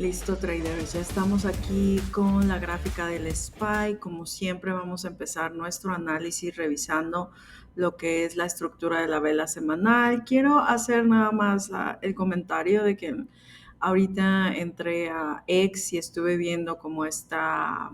Listo, traders. Ya estamos aquí con la gráfica del SPY. Como siempre, vamos a empezar nuestro análisis revisando lo que es la estructura de la vela semanal. Quiero hacer nada más el comentario de que ahorita entré a X y estuve viendo como esta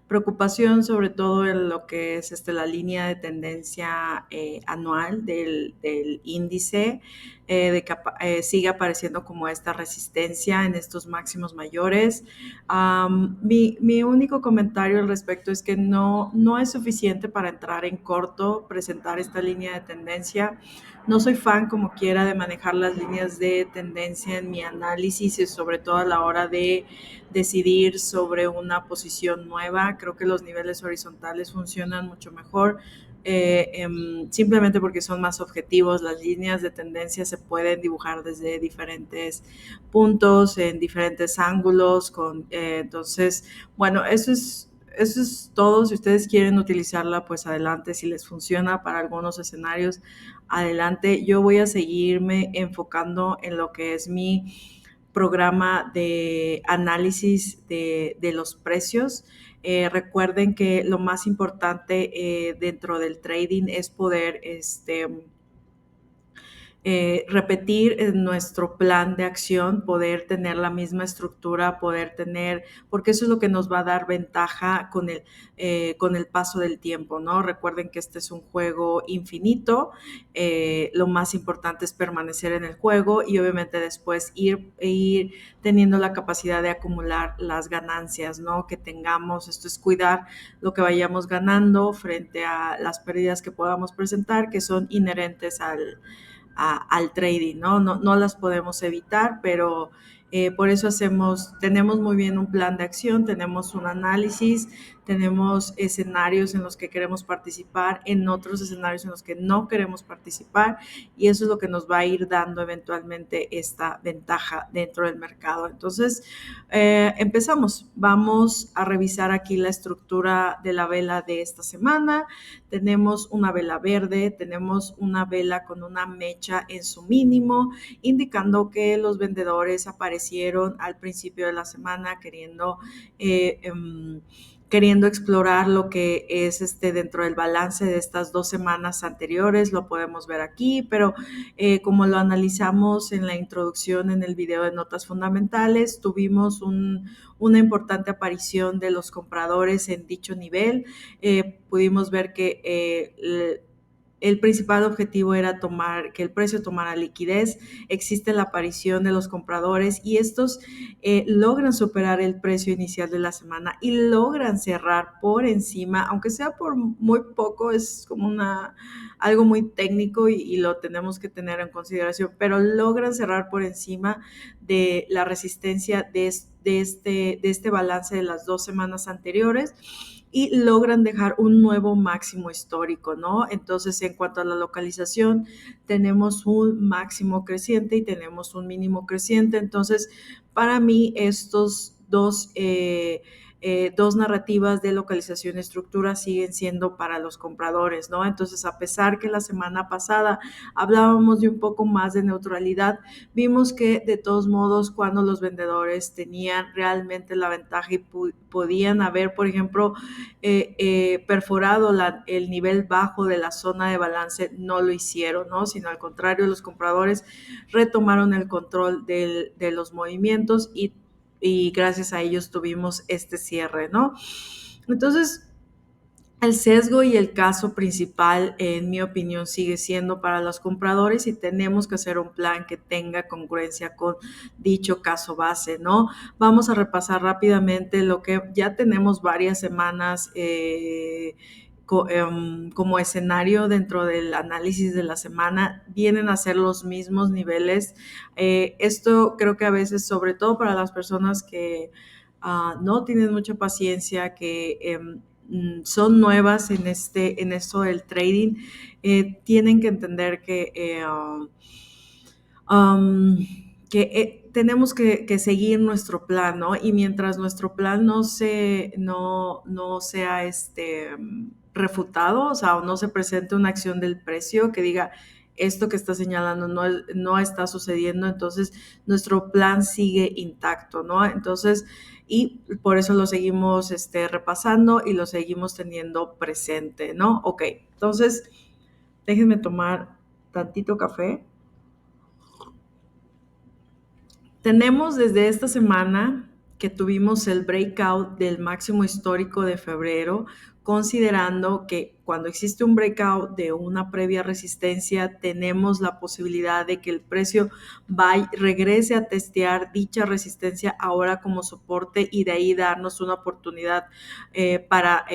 preocupación, sobre todo en lo que es la línea de tendencia anual del índice, de que sigue apareciendo como esta resistencia en estos máximos mayores. Mi único comentario al respecto es que no es suficiente para entrar en corto, presentar esta línea de tendencia. No soy fan como quiera de manejar las líneas de tendencia en mi análisis y sobre todo a la hora de decidir sobre una posición nueva. Creo que los niveles horizontales funcionan mucho mejor. Simplemente porque son más objetivos. Las líneas de tendencia se pueden dibujar desde diferentes puntos, en diferentes ángulos. Entonces, bueno, eso es todo. Si ustedes quieren utilizarla, pues adelante. Si les funciona para algunos escenarios, adelante. Yo voy a seguirme enfocando en lo que es mi programa de análisis de los precios. Recuerden que lo más importante dentro del trading es poder repetir nuestro plan de acción, poder tener la misma estructura, poder tener, porque eso es lo que nos va a dar ventaja con el paso del tiempo, ¿no? Recuerden que este es un juego infinito. Lo más importante es permanecer en el juego y obviamente después ir teniendo la capacidad de acumular las ganancias, ¿no? Que tengamos. Esto es cuidar lo que vayamos ganando frente a las pérdidas que podamos presentar, que son inherentes al trading, ¿no? No las podemos evitar, pero por eso tenemos muy bien un plan de acción, tenemos un análisis, tenemos escenarios en los que queremos participar, en otros escenarios en los que no queremos participar, y eso es lo que nos va a ir dando eventualmente esta ventaja dentro del mercado. Entonces, empezamos. Vamos a revisar aquí la estructura de la vela de esta semana. Tenemos una vela verde, tenemos una vela con una mecha en su mínimo, indicando que los vendedores aparecieron al principio de la semana eh, em, queriendo explorar lo que es dentro del balance de estas 2 semanas anteriores. Lo podemos ver aquí, pero como lo analizamos en la introducción en el video de notas fundamentales, tuvimos una importante aparición de los compradores en dicho nivel. Pudimos ver que el principal objetivo era que el precio tomara liquidez. Existe la aparición de los compradores y estos logran superar el precio inicial de la semana y logran cerrar por encima, aunque sea por muy poco. Es como algo muy técnico y lo tenemos que tener en consideración, pero logran cerrar por encima de la resistencia de este balance de las 2 semanas anteriores y logran dejar un nuevo máximo histórico, ¿no? Entonces, en cuanto a la localización, tenemos un máximo creciente y tenemos un mínimo creciente. Entonces, para mí, estos dos narrativas de localización y estructura siguen siendo para los compradores, ¿no? Entonces, a pesar que la semana pasada hablábamos de un poco más de neutralidad, vimos que de todos modos, cuando los vendedores tenían realmente la ventaja y podían haber, por ejemplo, perforado el nivel bajo de la zona de balance, no lo hicieron, ¿no? Sino al contrario, los compradores retomaron el control de los movimientos y gracias a ellos tuvimos este cierre, ¿no? Entonces, el sesgo y el caso principal, en mi opinión, sigue siendo para los compradores y tenemos que hacer un plan que tenga congruencia con dicho caso base, ¿no? Vamos a repasar rápidamente lo que ya tenemos varias semanas como escenario dentro del análisis de la semana. Vienen a ser los mismos niveles. Esto creo que a veces, sobre todo para las personas que no tienen mucha paciencia, que son nuevas en esto del trading, tienen que entender um, que tenemos que seguir nuestro plan, ¿no? Y mientras nuestro plan no sea refutado, o sea, o no se presente una acción del precio que diga, esto que está señalando no está sucediendo, entonces nuestro plan sigue intacto, ¿no? Entonces, y por eso lo seguimos repasando y lo seguimos teniendo presente, ¿no? Ok, entonces déjenme tomar tantito café. Tenemos desde esta semana que tuvimos el breakout del máximo histórico de febrero, considerando que cuando existe un breakout de una previa resistencia, tenemos la posibilidad de que el precio regrese a testear dicha resistencia ahora como soporte y de ahí darnos una oportunidad para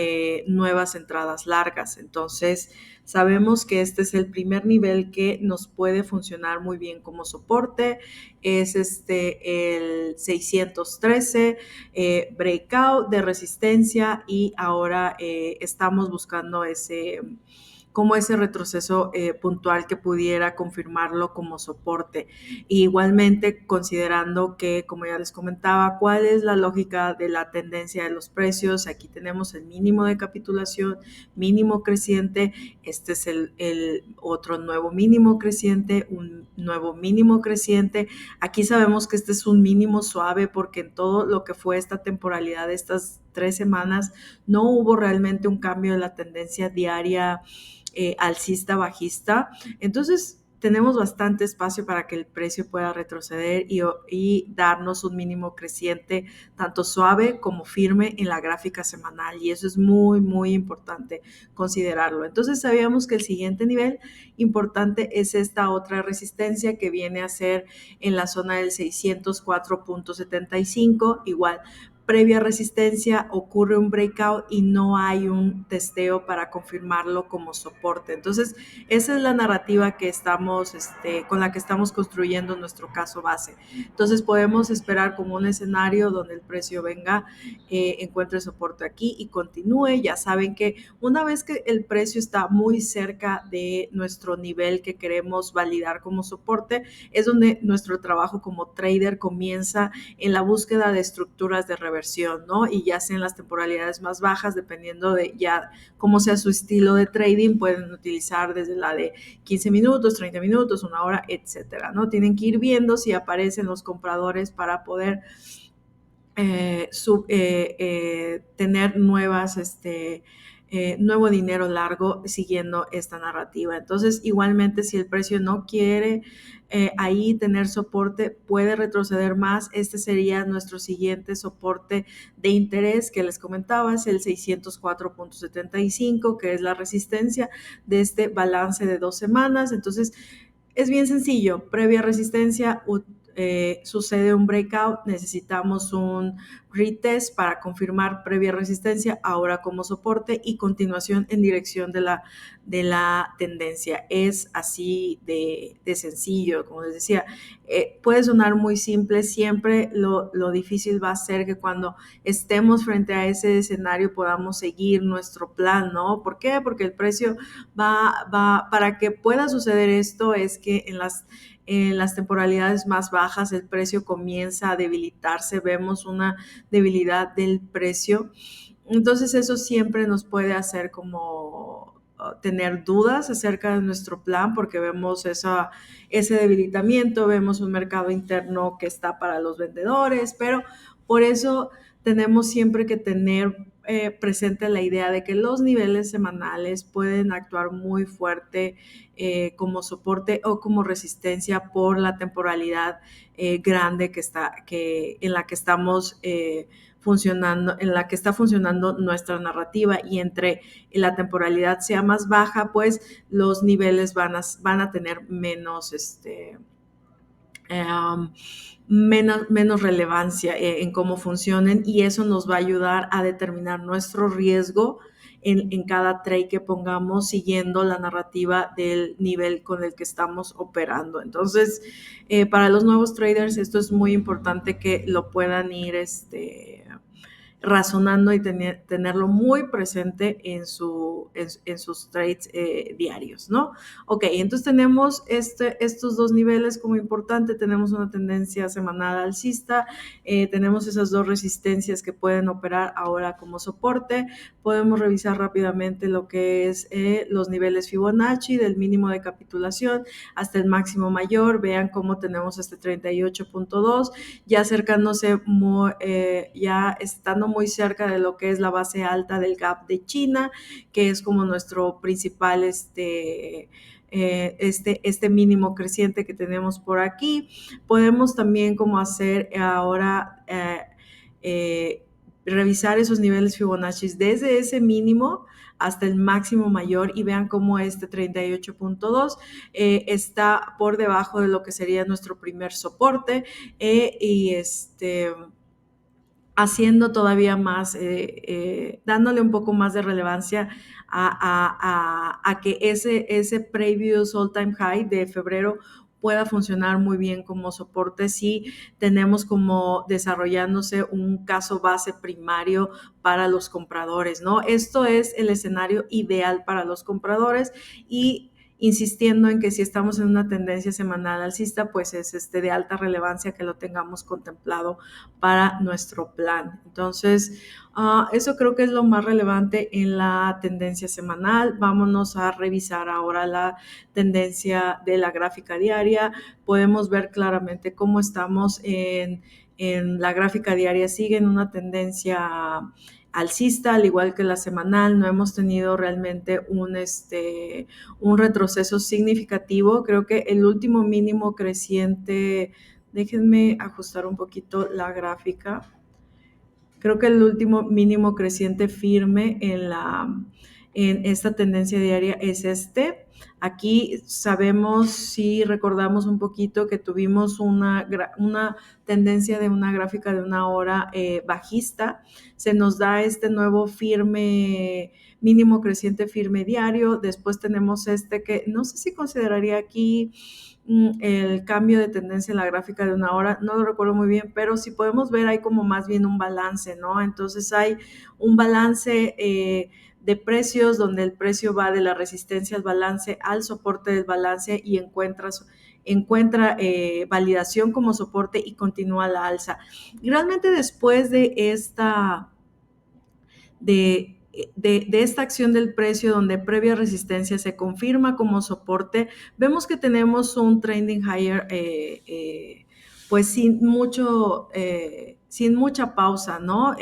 nuevas entradas largas. Entonces, sabemos que este es el primer nivel que nos puede funcionar muy bien como soporte, es el 613 breakout de resistencia y ahora estamos buscando como ese retroceso puntual que pudiera confirmarlo como soporte. Igualmente, considerando que, como ya les comentaba, cuál es la lógica de la tendencia de los precios. Aquí tenemos el mínimo de capitulación, mínimo creciente. Este es el otro nuevo mínimo creciente, un nuevo mínimo creciente. Aquí sabemos que este es un mínimo suave porque en todo lo que fue esta temporalidad de estas 3 semanas no hubo realmente un cambio de la tendencia diaria alcista, bajista. Entonces, tenemos bastante espacio para que el precio pueda retroceder y darnos un mínimo creciente, tanto suave como firme en la gráfica semanal. Y eso es muy, muy importante considerarlo. Entonces, sabíamos que el siguiente nivel importante es esta otra resistencia que viene a ser en la zona del 604.75, igual previa resistencia, ocurre un breakout y no hay un testeo para confirmarlo como soporte. Entonces, esa es la narrativa que estamos, con la que estamos construyendo nuestro caso base. Entonces, podemos esperar como un escenario donde el precio venga, encuentre soporte aquí y continúe. Ya saben que una vez que el precio está muy cerca de nuestro nivel que queremos validar como soporte, es donde nuestro trabajo como trader comienza en la búsqueda de estructuras de reversión, ¿no? Y ya sea en las temporalidades más bajas, dependiendo de ya cómo sea su estilo de trading, pueden utilizar desde la de 15 minutos, 30 minutos, una hora, etcétera, ¿no? Tienen que ir viendo si aparecen los compradores para poder tener nuevo dinero largo siguiendo esta narrativa. Entonces, igualmente, si el precio no quiere ahí tener soporte, puede retroceder más. Este sería nuestro siguiente soporte de interés que les comentaba, es el 604.75, que es la resistencia de este balance de 2 semanas. Entonces, es bien sencillo, previa resistencia, sucede un breakout, necesitamos un retest para confirmar previa resistencia, ahora como soporte y continuación en dirección de la tendencia. Es así de sencillo, como les decía. Puede sonar muy simple, siempre lo difícil va a ser que cuando estemos frente a ese escenario podamos seguir nuestro plan, ¿no? ¿Por qué? Porque el precio para que pueda suceder esto es que en las temporalidades más bajas el precio comienza a debilitarse, vemos una debilidad del precio. Entonces eso siempre nos puede hacer como tener dudas acerca de nuestro plan porque vemos ese debilitamiento, vemos un mercado interno que está para los vendedores, pero por eso tenemos siempre que tener presente la idea de que los niveles semanales pueden actuar muy fuerte como soporte o como resistencia por la temporalidad grande en la que estamos funcionando, en la que está funcionando nuestra narrativa, y entre la temporalidad sea más baja, pues los niveles van a tener menos relevancia en cómo funcionen, y eso nos va a ayudar a determinar nuestro riesgo en cada trade que pongamos siguiendo la narrativa del nivel con el que estamos operando. Entonces, para los nuevos traders esto es muy importante que lo puedan ir razonando y tenerlo muy presente en sus trades diarios, ¿no? Ok, entonces tenemos estos dos niveles como importante, tenemos una tendencia semanal alcista, tenemos esas dos resistencias que pueden operar ahora como soporte. Podemos revisar rápidamente lo que es los niveles Fibonacci del mínimo de capitulación hasta el máximo mayor. Vean cómo tenemos este 38.2 ya acercándose, ya estando muy cerca de lo que es la base alta del gap de China, que es como nuestro principal este mínimo creciente que tenemos por aquí. Podemos también como hacer ahora revisar esos niveles Fibonacci desde ese mínimo hasta el máximo mayor y vean cómo este 38.2 está por debajo de lo que sería nuestro primer soporte y haciendo todavía más, dándole un poco más de relevancia a que ese previous all-time high de febrero pueda funcionar muy bien como soporte si tenemos como desarrollándose un caso base primario para los compradores, ¿no? Esto es el escenario ideal para los compradores y insistiendo en que si estamos en una tendencia semanal alcista, pues es de alta relevancia que lo tengamos contemplado para nuestro plan. Entonces, eso creo que es lo más relevante en la tendencia semanal. Vámonos a revisar ahora la tendencia de la gráfica diaria. Podemos ver claramente cómo estamos en la gráfica diaria. Sigue en una tendencia alcista, al igual que la semanal. No hemos tenido realmente un retroceso significativo. Creo que el último mínimo creciente, déjenme ajustar un poquito la gráfica. Creo que el último mínimo creciente firme en esta tendencia diaria es este. Aquí sabemos, si recordamos un poquito, que tuvimos una tendencia de una gráfica de una hora bajista. Se nos da este nuevo firme, mínimo creciente firme diario. Después tenemos este que no sé si consideraría aquí el cambio de tendencia en la gráfica de una hora, no lo recuerdo muy bien, pero si podemos ver hay como más bien un balance, ¿no? Entonces hay un balance de precios donde el precio va de la resistencia al balance al soporte del balance y encuentra validación como soporte y continúa la alza. Y realmente después de esta acción del precio donde previa resistencia se confirma como soporte, vemos que tenemos un trending higher pues sin mucha pausa, ¿no?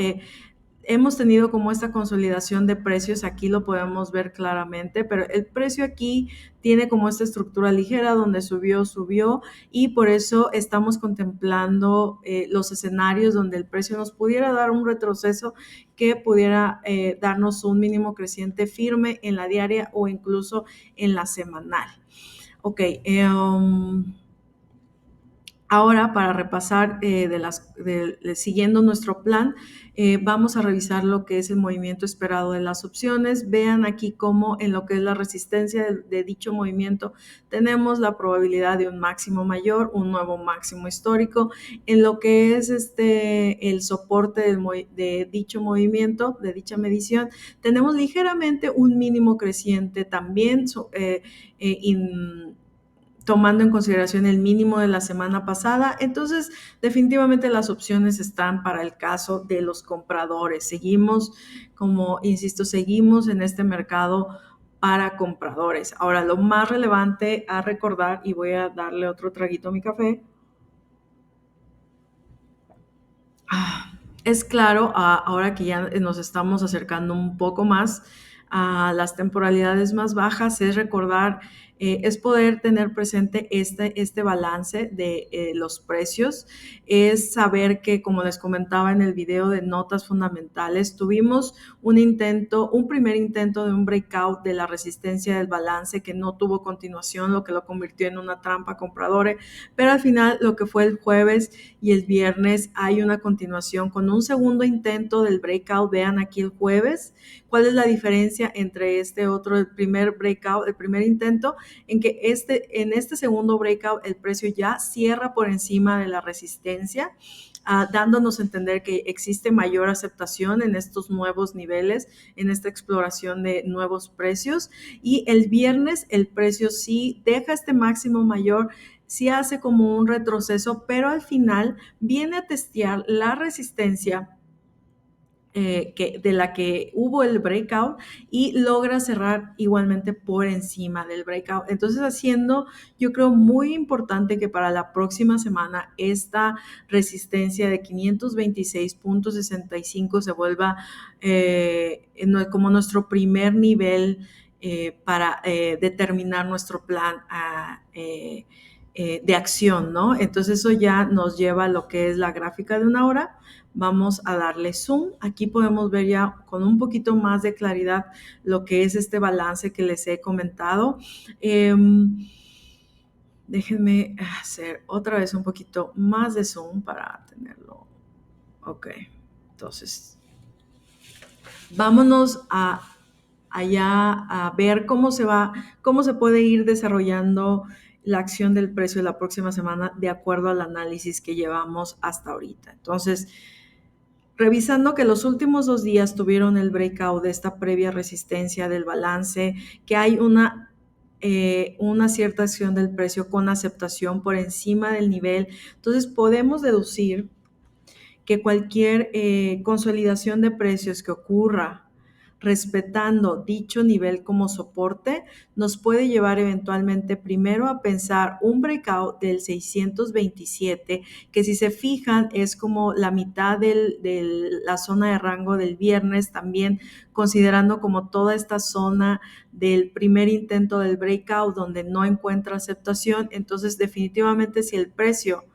Hemos tenido como esta consolidación de precios, aquí lo podemos ver claramente, pero el precio aquí tiene como esta estructura ligera donde subió y por eso estamos contemplando los escenarios donde el precio nos pudiera dar un retroceso que pudiera darnos un mínimo creciente firme en la diaria o incluso en la semanal. Ok, ahora, para repasar siguiendo nuestro plan, vamos a revisar lo que es el movimiento esperado de las opciones. Vean aquí cómo en lo que es la resistencia de dicho movimiento tenemos la probabilidad de un máximo mayor, un nuevo máximo histórico. En lo que es el soporte de dicho movimiento, de dicha medición, tenemos ligeramente un mínimo creciente también tomando en consideración el mínimo de la semana pasada. Entonces, definitivamente las opciones están para el caso de los compradores. Seguimos, como insisto, seguimos en este mercado para compradores. Ahora, lo más relevante a recordar, y voy a darle otro traguito a mi café. Es claro, ahora que ya nos estamos acercando un poco más a las temporalidades más bajas, es recordar, es poder tener presente este balance de los precios, es saber que, como les comentaba en el video de notas fundamentales, tuvimos un primer intento de un breakout de la resistencia del balance que no tuvo continuación, lo que lo convirtió en una trampa compradora, pero al final lo que fue el jueves y el viernes hay una continuación con un segundo intento del breakout. Vean aquí el jueves cuál es la diferencia entre este otro, el primer breakout, el primer intento en que en este segundo breakout el precio ya cierra por encima de la resistencia, dándonos a entender que existe mayor aceptación en estos nuevos niveles, en esta exploración de nuevos precios. Y el viernes el precio sí deja este máximo mayor, sí hace como un retroceso, pero al final viene a testear la resistencia de la que hubo el breakout y logra cerrar igualmente por encima del breakout. Entonces, haciendo, yo creo, muy importante que para la próxima semana esta resistencia de 526.65 se vuelva como nuestro primer nivel para determinar nuestro plan de acción, ¿no? Entonces eso ya nos lleva a lo que es la gráfica de una hora. Vamos a darle zoom. Aquí podemos ver ya con un poquito más de claridad lo que es este balance que les he comentado. Déjenme hacer otra vez un poquito más de zoom para tenerlo. Ok, entonces vámonos allá a ver cómo se puede ir desarrollando la acción del precio de la próxima semana de acuerdo al análisis que llevamos hasta ahorita. Entonces, revisando que los últimos 2 días tuvieron el breakout de esta previa resistencia del balance, que hay una cierta acción del precio con aceptación por encima del nivel, entonces podemos deducir que cualquier consolidación de precios que ocurra respetando dicho nivel como soporte, nos puede llevar eventualmente primero a pensar un breakout del 627, que si se fijan es como la mitad de la zona de rango del viernes, también considerando como toda esta zona del primer intento del breakout donde no encuentra aceptación. Entonces, definitivamente si el precio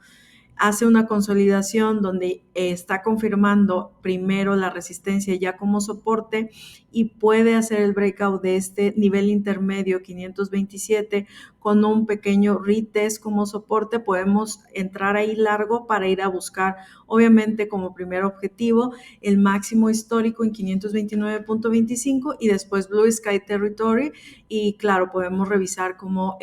hace una consolidación donde está confirmando primero la resistencia ya como soporte y puede hacer el breakout de este nivel intermedio 527 con un pequeño retest como soporte, podemos entrar ahí largo para ir a buscar, obviamente como primer objetivo, el máximo histórico en 529.25 y después Blue Sky Territory, y claro, podemos revisar como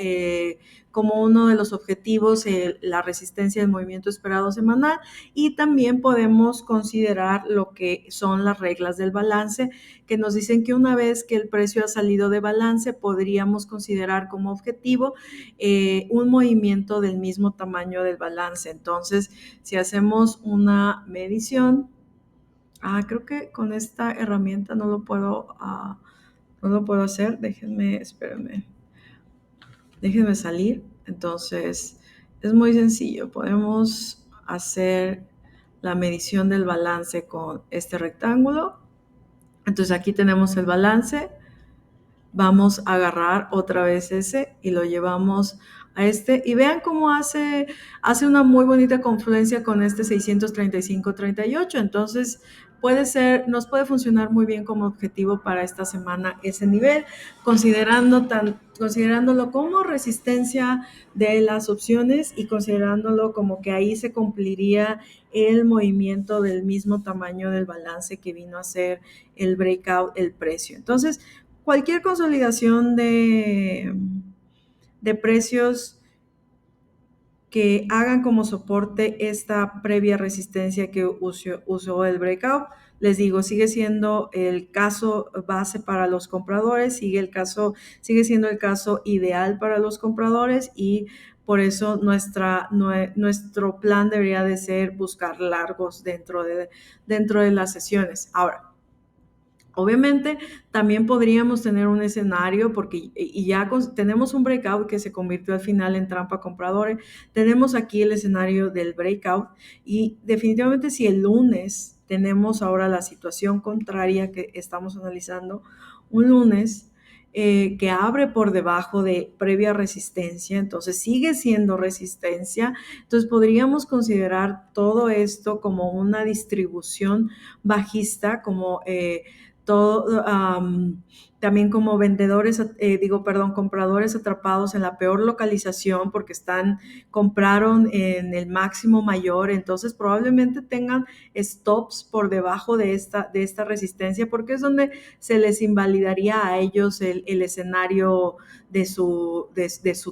uno de los objetivos la resistencia del movimiento esperado semanal, y también podemos considerar lo que son las reglas del balance, que nos dicen que una vez que el precio ha salido de balance podríamos considerar como objetivo un movimiento del mismo tamaño del balance. Entonces, si hacemos una medición, creo que con esta herramienta no lo puedo hacer. Espérenme. Déjenme salir. Entonces, es muy sencillo. Podemos hacer la medición del balance con este rectángulo. Entonces, aquí tenemos el balance. Vamos a agarrar otra vez ese y lo llevamos a este. Y vean cómo hace una muy bonita confluencia con este 635.38. Entonces, nos puede funcionar muy bien como objetivo para esta semana ese nivel, considerándolo como resistencia de las opciones y considerándolo como que ahí se cumpliría el movimiento del mismo tamaño del balance que vino a ser el breakout, el precio. Entonces, cualquier consolidación de precios que hagan como soporte esta previa resistencia que usó el breakout, les digo, sigue siendo el caso base para los compradores, sigue siendo el caso ideal para los compradores, y por eso nuestro plan debería de ser buscar largos dentro de las sesiones. Ahora, obviamente, también podríamos tener un escenario, porque ya tenemos un breakout que se convirtió al final en trampa compradores. Tenemos aquí el escenario del breakout, y definitivamente si el lunes tenemos ahora la situación contraria que estamos analizando, un lunes que abre por debajo de previa resistencia, entonces sigue siendo resistencia, entonces podríamos considerar todo esto como una distribución bajista, como todo, también como vendedores, perdón, compradores atrapados en la peor localización porque compraron en el máximo mayor, entonces probablemente tengan stops por debajo de esta resistencia porque es donde se les invalidaría a ellos el escenario de su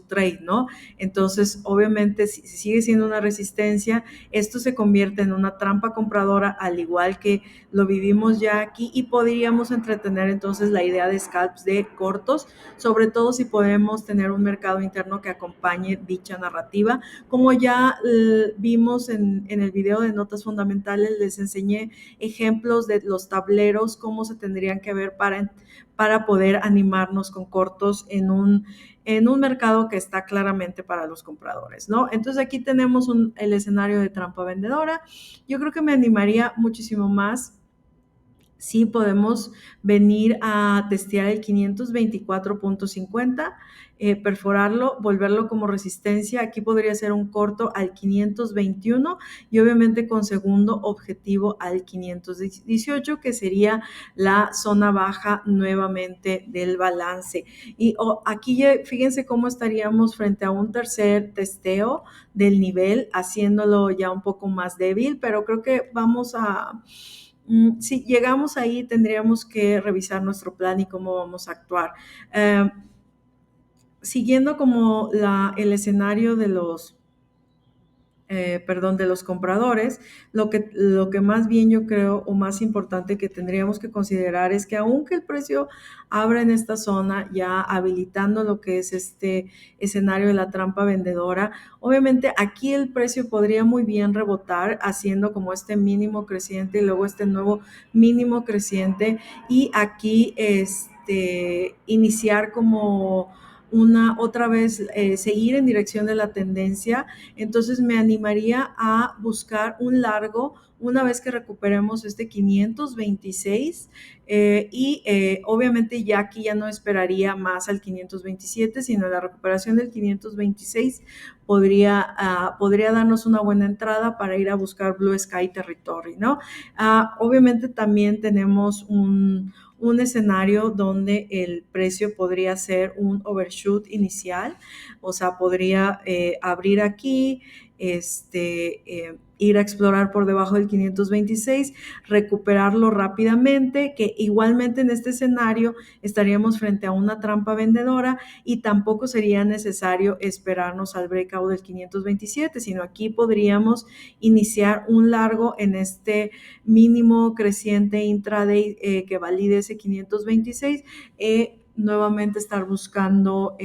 trade, ¿no? Entonces, obviamente, si sigue siendo una resistencia, esto se convierte en una trampa compradora, al igual que lo vivimos ya aquí, y podríamos entretener entonces la idea de scalps de cortos, sobre todo si podemos tener un mercado interno que acompañe dicha narrativa. Como ya vimos en el video de notas fundamentales, les enseñé ejemplos de los tableros, cómo se tendrían que ver para poder animarnos con cortos en un mercado que está claramente para los compradores, ¿no? Entonces aquí tenemos el escenario de trampa vendedora. Yo creo que me animaría muchísimo más sí podemos venir a testear el 524.50, perforarlo, volverlo como resistencia. Aquí podría ser un corto al 521 y obviamente con segundo objetivo al 518, que sería la zona baja nuevamente del balance. Y aquí fíjense cómo estaríamos frente a un tercer testeo del nivel, haciéndolo ya un poco más débil, pero creo que vamos a si llegamos ahí, tendríamos que revisar nuestro plan y cómo vamos a actuar. Siguiendo como el escenario de de los compradores, lo que más bien yo creo o más importante que tendríamos que considerar es que aunque el precio abra en esta zona, ya habilitando lo que es este escenario de la trampa vendedora, obviamente aquí el precio podría muy bien rebotar haciendo como este mínimo creciente y luego este nuevo mínimo creciente y aquí iniciar como otra vez seguir en dirección de la tendencia. Entonces me animaría a buscar un largo una vez que recuperemos este 526 obviamente ya aquí ya no esperaría más al 527, sino la recuperación del 526 podría darnos una buena entrada para ir a buscar Blue Sky Territory, ¿no? Obviamente también tenemos un escenario donde el precio podría ser un overshoot inicial, o sea, podría abrir aquí, ir a explorar por debajo del 526, recuperarlo rápidamente, que igualmente en este escenario estaríamos frente a una trampa vendedora y tampoco sería necesario esperarnos al breakout del 527, sino aquí podríamos iniciar un largo en este mínimo creciente intraday que valide ese 526, nuevamente estar buscando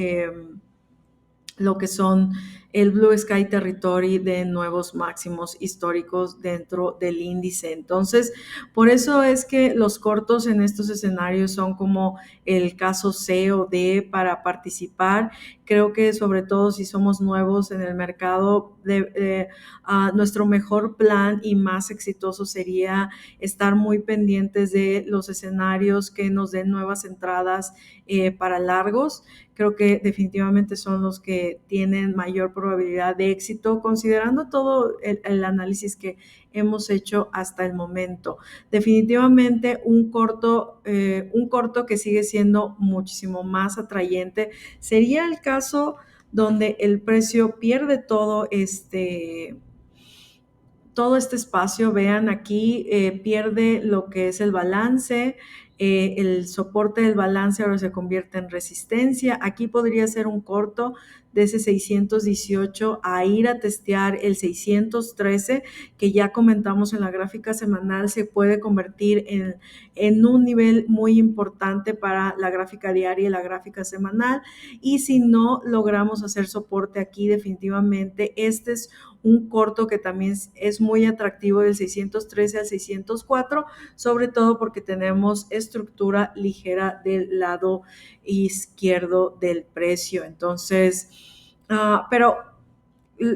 lo que son el Blue Sky Territory de nuevos máximos históricos dentro del índice. Entonces, por eso es que los cortos en estos escenarios son como el caso C o D para participar. Creo que sobre todo si somos nuevos en el mercado, nuestro mejor plan y más exitoso sería estar muy pendientes de los escenarios que nos den nuevas entradas para largos. Creo que definitivamente son los que tienen mayor probabilidad de éxito, considerando todo el análisis que hemos hecho hasta el momento. Definitivamente un corto que sigue siendo muchísimo más atrayente sería el caso donde el precio pierde todo este espacio. Vean aquí, pierde lo que es el balance, el soporte del balance ahora se convierte en resistencia. Aquí podría ser un corto de ese 618 a ir a testear el 613, que ya comentamos en la gráfica semanal, se puede convertir en un nivel muy importante para la gráfica diaria y la gráfica semanal. Y si no logramos hacer soporte aquí, definitivamente este es un corto que también es muy atractivo del 613 al 604, sobre todo porque tenemos estructura ligera del lado izquierdo del precio. Entonces, pero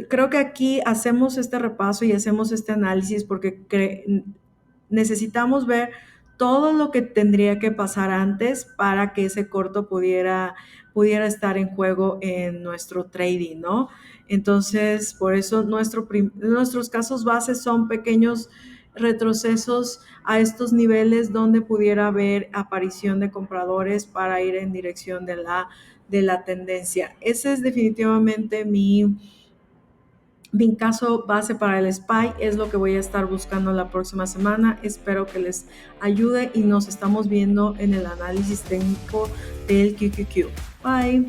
creo que aquí hacemos este repaso y hacemos este análisis porque necesitamos ver todo lo que tendría que pasar antes para que ese corto pudiera estar en juego en nuestro trading, ¿no? Entonces, por eso nuestros casos base son pequeños retrocesos a estos niveles donde pudiera haber aparición de compradores para ir en dirección de la tendencia. Ese es definitivamente mi caso base para el SPY, es lo que voy a estar buscando la próxima semana. Espero que les ayude y nos estamos viendo en el análisis técnico del QQQ. Bye.